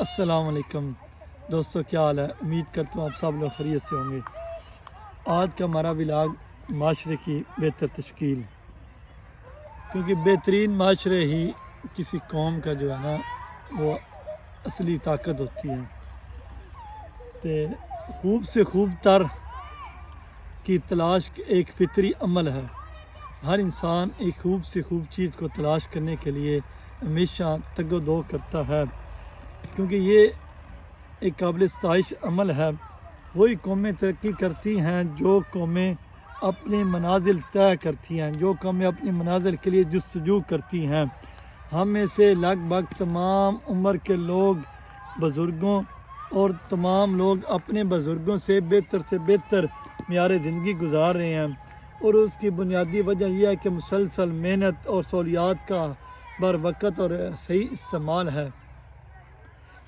السلام علیکم دوستو، کیا حال ہے؟ امید کرتا ہوں آپ سب لوگ خیریت سے ہوں گے۔ آج کا ہمارا ولاگ معاشرے کی بہتر تشکیل، کیونکہ بہترین معاشرے ہی کسی قوم کا جو ہے نا وہ اصلی طاقت ہوتی ہے۔ تو خوب سے خوب تر کی تلاش ایک فطری عمل ہے۔ ہر انسان ایک خوب سے خوب چیز کو تلاش کرنے کے لیے ہمیشہ تگ و دو کرتا ہے، کیونکہ یہ ایک قابل ستائش عمل ہے۔ وہی قومیں ترقی کرتی ہیں جو قومیں اپنے منازل طے کرتی ہیں، جو قومیں اپنے منازل کے لیے جستجو کرتی ہیں۔ ہم میں سے لگ بھگ تمام عمر کے لوگ، بزرگوں اور تمام لوگ اپنے بزرگوں سے بہتر معیار زندگی گزار رہے ہیں، اور اس کی بنیادی وجہ یہ ہے کہ مسلسل محنت اور سہولیات کا بر وقت اور صحیح استعمال ہے۔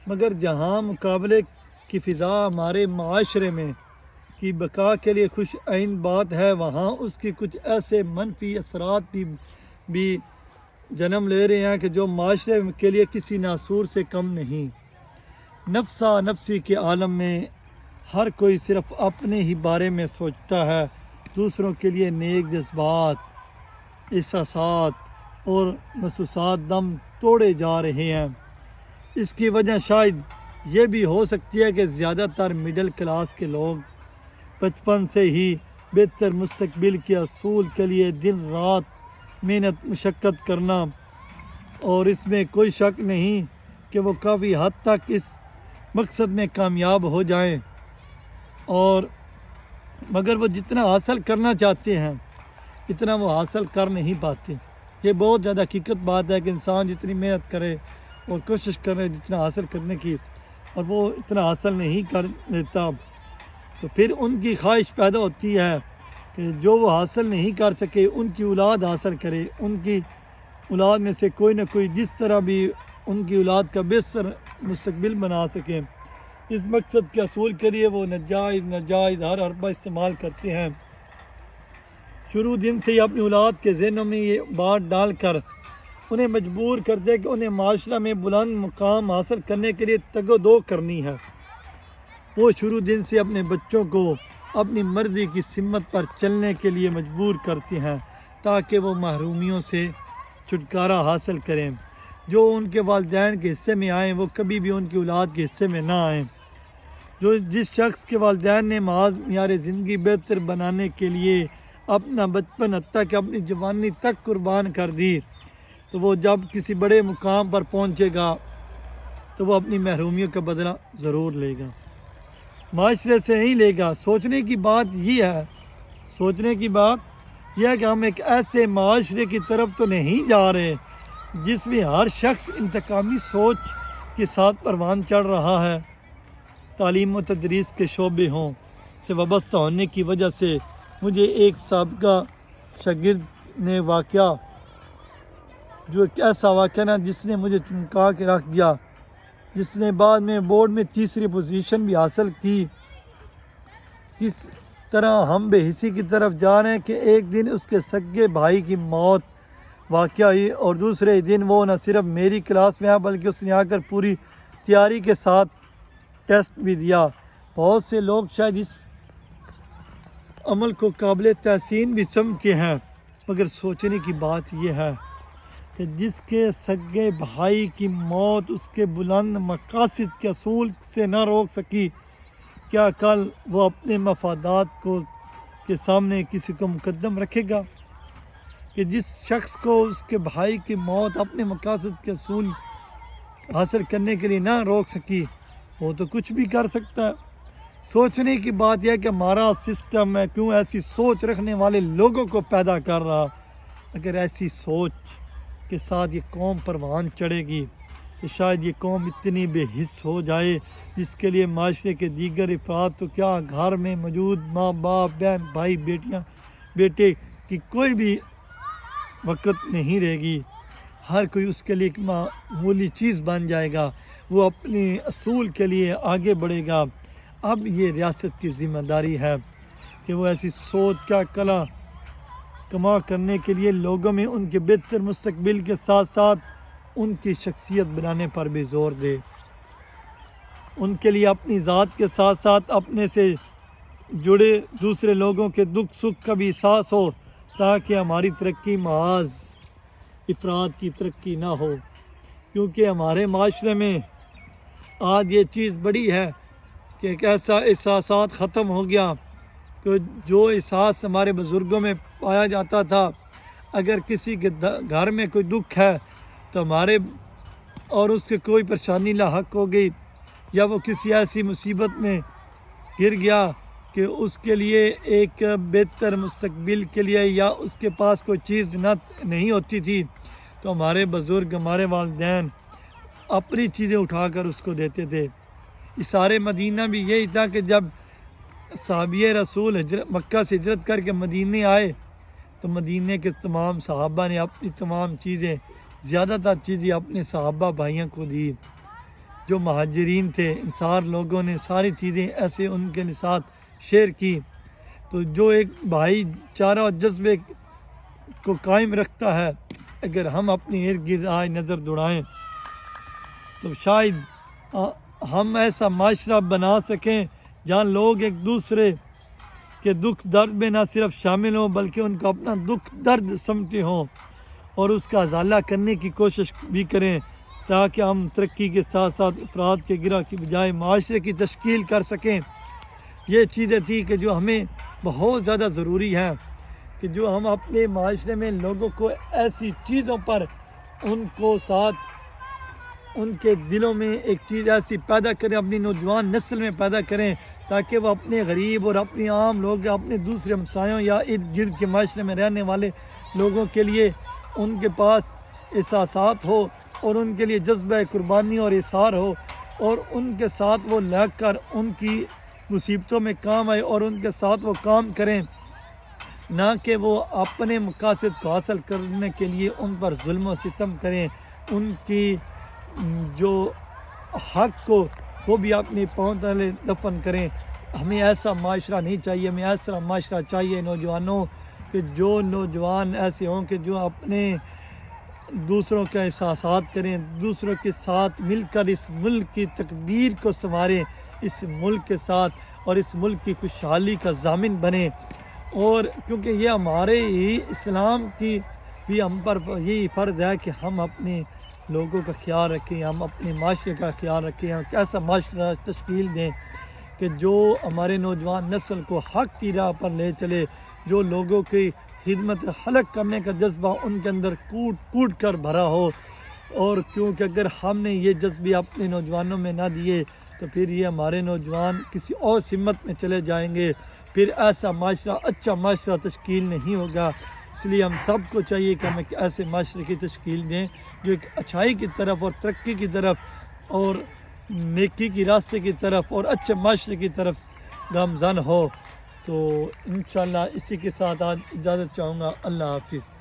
مگر جہاں مقابلے کی فضا ہمارے معاشرے میں کی بقا کے لیے خوش آئند بات ہے، وہاں اس کی کچھ ایسے منفی اثرات بھی جنم لے رہے ہیں کہ جو معاشرے کے لیے کسی ناسور سے کم نہیں۔ نفسا نفسی کے عالم میں ہر کوئی صرف اپنے ہی بارے میں سوچتا ہے، دوسروں کے لیے نیک جذبات، احساسات اور محسوسات دم توڑے جا رہے ہیں۔ اس کی وجہ شاید یہ بھی ہو سکتی ہے کہ زیادہ تر مڈل کلاس کے لوگ بچپن سے ہی بہتر مستقبل کے حصول کے لیے دن رات محنت مشقت کرنا، اور اس میں کوئی شک نہیں کہ وہ کافی حد تک اس مقصد میں کامیاب ہو جائیں، اور مگر وہ جتنا حاصل کرنا چاہتے ہیں اتنا وہ حاصل کر نہیں پاتے۔ یہ بہت زیادہ حقیقت بات ہے کہ انسان جتنی محنت کرے اور کوشش کرے جتنا حاصل کرنے کی، اور وہ اتنا حاصل نہیں کر لیتا، تو پھر ان کی خواہش پیدا ہوتی ہے کہ جو وہ حاصل نہیں کر سکے ان کی اولاد حاصل کرے، ان کی اولاد میں سے کوئی نہ کوئی جس طرح بھی ان کی اولاد کا بہتر مستقبل بنا سکے۔ اس مقصد کے حصول کے لیے وہ ناجائز ہر حربہ استعمال کرتے ہیں۔ شروع دن سے ہی اپنی اولاد کے ذہنوں میں یہ بات ڈال کر انہیں مجبور کرتے کہ انہیں معاشرہ میں بلند مقام حاصل کرنے کے لیے تگ و دو کرنی ہے۔ وہ شروع دن سے اپنے بچوں کو اپنی مرضی کی سمت پر چلنے کے لیے مجبور کرتے ہیں تاکہ وہ محرومیوں سے چھٹکارا حاصل کریں۔ جو ان کے والدین کے حصے میں آئیں وہ کبھی بھی ان کی اولاد کے حصے میں نہ آئیں۔ جس شخص کے والدین نے محض معیار زندگی بہتر بنانے کے لیے اپنا بچپن حتیٰ کہ اپنی جوانی تک قربان کر دی، تو وہ جب کسی بڑے مقام پر پہنچے گا تو وہ اپنی محرومیوں کا بدلہ ضرور لے گا، معاشرے سے نہیں لے گا۔ سوچنے کی بات یہ ہے کہ ہم ایک ایسے معاشرے کی طرف تو نہیں جا رہے جس میں ہر شخص انتقامی سوچ کے ساتھ پروان چڑھ رہا ہے۔ تعلیم و تدریس کے شعبے سے وابستہ ہونے کی وجہ سے مجھے ایک سابقہ شاگرد نے جو ایک ایسا واقعہ نا جس نے مجھے چمکا کے رکھ دیا، جس نے بعد میں بورڈ میں تیسری پوزیشن بھی حاصل کی، کس طرح ہم بے حسی کی طرف جا رہے ہیں کہ ایک دن اس کے سگے بھائی کی موت واقع ہوئی، اور دوسرے دن وہ نہ صرف میری کلاس میں آیا بلکہ اس نے آ کر پوری تیاری کے ساتھ ٹیسٹ بھی دیا۔ بہت سے لوگ شاید اس عمل کو قابل تحسین بھی سمجھتے ہیں، مگر سوچنے کی بات یہ ہے کہ جس کے سگے بھائی کی موت اس کے بلند مقاصد کے حصول سے نہ روک سکی، کیا کل وہ اپنے مفادات کے سامنے کسی کو مقدم رکھے گا؟ کہ جس شخص کو اس کے بھائی کی موت اپنے مقاصد کے حصول حاصل کرنے کے لیے نہ روک سکی، وہ تو کچھ بھی کر سکتا ہے۔ سوچنے کی بات یہ ہے کہ ہمارا سسٹم ہے کیوں ایسی سوچ رکھنے والے لوگوں کو پیدا کر رہا۔ اگر ایسی سوچ کے ساتھ یہ قوم پروان چڑھے گی تو شاید یہ قوم اتنی بے حس ہو جائے جس کے لیے معاشرے کے دیگر افراد تو کیا گھر میں موجود ماں باپ، بہن بھائی، بیٹے کی کوئی بھی وقت نہیں رہے گی۔ ہر کوئی اس کے لیے ایک معمولی چیز بن جائے گا، وہ اپنے اصول کے لیے آگے بڑھے گا۔ اب یہ ریاست کی ذمہ داری ہے کہ وہ ایسی سوچ کا کما کرنے کے لیے لوگوں میں ان کے بہتر مستقبل کے ساتھ ساتھ ان کی شخصیت بنانے پر بھی زور دے۔ ان کے لیے اپنی ذات کے ساتھ ساتھ اپنے سے جڑے دوسرے لوگوں کے دکھ سکھ کا بھی احساس ہو، تاکہ ہماری ترقی محض افراد کی ترقی نہ ہو۔ کیونکہ ہمارے معاشرے میں آج یہ چیز بڑی ہے کہ ایک ایسا احساسات ختم ہو گیا کہ جو احساس ہمارے بزرگوں میں پایا جاتا تھا، اگر کسی کے گھر میں کوئی دکھ ہے تو ہمارے اور اس کے کوئی پریشانی لاحق ہو گئی، یا وہ کسی ایسی مصیبت میں گر گیا کہ اس کے لیے ایک بہتر مستقبل کے لیے یا اس کے پاس کوئی چیز نہیں ہوتی تھی، تو ہمارے بزرگ، ہمارے والدین اپنی چیزیں اٹھا کر اس کو دیتے تھے۔ سارے مدینہ بھی یہی تھا کہ جب صحابی رسول مکہ سے ہجرت کر کے مدینے آئے تو مدینے کے تمام صحابہ نے اپنی تمام چیزیں، زیادہ تر چیزیں اپنے صحابہ بھائیوں کو دی۔ جو مہاجرین تھے، انصار لوگوں نے ساری چیزیں ایسے ان کے ساتھ شیئر کی۔ تو جو ایک بھائی چارہ اور جذبے کو قائم رکھتا ہے، اگر ہم اپنی ارد گرد آج نظر دوڑائیں تو شاید ہم ایسا معاشرہ بنا سکیں جہاں لوگ ایک دوسرے کے دکھ درد میں نہ صرف شامل ہوں بلکہ ان کا اپنا دکھ درد سمجھتے ہوں اور اس کا ازالہ کرنے کی کوشش بھی کریں، تاکہ ہم ترقی کے ساتھ ساتھ افراد کے گرہ کی بجائے معاشرے کی تشکیل کر سکیں۔ یہ چیزیں تھی کہ جو ہمیں بہت زیادہ ضروری ہیں کہ جو ہم اپنے معاشرے میں لوگوں کو ایسی چیزوں پر ان کو ساتھ ان کے دلوں میں ایک چیز ایسی پیدا کریں، اپنی نوجوان نسل میں پیدا کریں، تاکہ وہ اپنے غریب اور اپنے عام لوگ اپنے دوسرے ہمسایوں یا ارد گرد کے معاشرے میں رہنے والے لوگوں کے لیے ان کے پاس احساسات ہو اور ان کے لیے جذبہ قربانی اور اظہار ہو، اور ان کے ساتھ وہ لگ کر ان کی مصیبتوں میں کام آئے اور ان کے ساتھ وہ کام کریں، نہ کہ وہ اپنے مقاصد کو حاصل کرنے کے لیے ان پر ظلم و ستم کریں، ان کی جو حق کو وہ بھی اپنے پاؤں تلے دفن کریں۔ ہمیں ایسا معاشرہ نہیں چاہیے، ہمیں ایسا معاشرہ چاہیے نوجوانوں کہ جو نوجوان ایسے ہوں کہ جو اپنے دوسروں کے احساسات کریں، دوسروں کے ساتھ مل کر اس ملک کی تقدیر کو سنواریں، اس ملک کے ساتھ اور اس ملک کی خوشحالی کا ضامن بنیں۔ اور کیونکہ یہ ہمارے ہی اسلام کی بھی ہم پر یہی فرض ہے کہ ہم اپنے لوگوں کا خیال رکھیں، ہم اپنے معاشرے کا خیال رکھیں، ہم کیسا معاشرہ تشکیل دیں کہ جو ہمارے نوجوان نسل کو حق کی راہ پر لے چلے، جو لوگوں کی خدمت خلق کرنے کا جذبہ ان کے اندر کوٹ کوٹ کر بھرا ہو۔ اور کیونکہ اگر ہم نے یہ جذبے اپنے نوجوانوں میں نہ دیے تو پھر یہ ہمارے نوجوان کسی اور سمت میں چلے جائیں گے، پھر ایسا معاشرہ، اچھا معاشرہ تشکیل نہیں ہوگا۔ اس لیے ہم سب کو چاہیے کہ ہم ایک ایسے معاشرے کی تشکیل دیں جو ایک اچھائی کی طرف اور ترقی کی طرف اور نیکی کی راستے کی طرف اور اچھے معاشرے کی طرف گامزن ہو۔ تو انشاءاللہ اسی کے ساتھ آج اجازت چاہوں گا۔ اللہ حافظ۔